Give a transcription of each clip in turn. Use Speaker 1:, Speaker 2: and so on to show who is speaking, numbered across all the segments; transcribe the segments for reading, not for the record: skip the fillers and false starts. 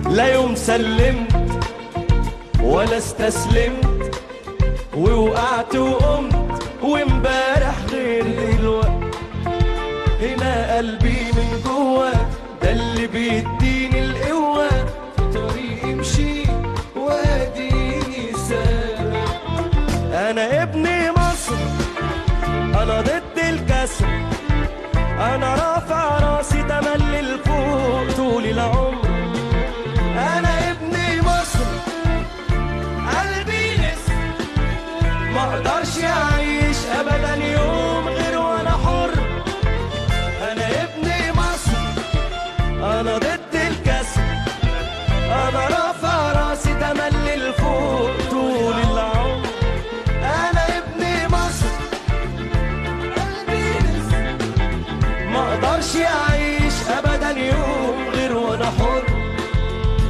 Speaker 1: لا يوم سلمت ولا استسلمت، ووقعت وقمت وامبارح غير دلوقت. هنا قلبي من جوه ده اللي بيديني القوة، طريقي مشيت واديني سابق. انا ابن مصر، انا ضد الكسر، انا رافع راسي تملي لفوق طول العمر. انا ابن مصر قلبي نسر، ما اقدرش اعيش ابدا يوم غير وانا حر. انا ابن مصر، انا ضد الكسر، انا رافع راسي تملي لفوق طول العمر. انا ابن مصر قلبي نسر، ما اقدرش اعيش ابدا يوم غير وانا حر.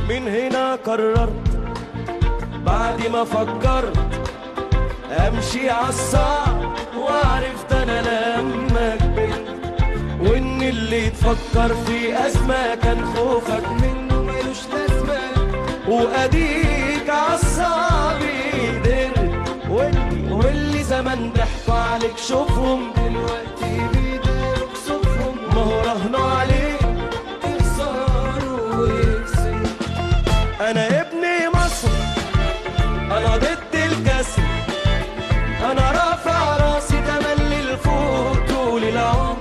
Speaker 1: من هنا قررت بعد ما فكرت امشي عالصعب، وعرفت انا لما كبرت وان اللي تفكر في ازمه كان خوفك منه ملوش لازمه، واديك عالصعب قدرت. واللي زمان ضحكوا عليك شوفهم دلوقتي بيداروا كسوفهم، ما هو رهنوا عليك تخسروا ويكسب. انا ابن مصر، انا ضد الكسر، انا رافع راسي تملي لفوق طول العمر.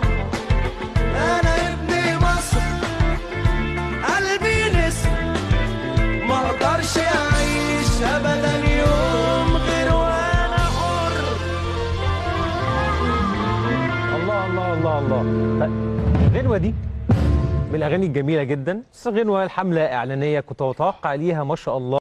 Speaker 1: انا ابن مصر قلبي نسر، ما اقدرش اعيش ابدا يوم غير وانا حر.
Speaker 2: الله الله الله الله. الغنوة دي من الاغاني الجميله جدا، بس غنوه الحمله اعلانيه كنت اتوقع ليها ما شاء الله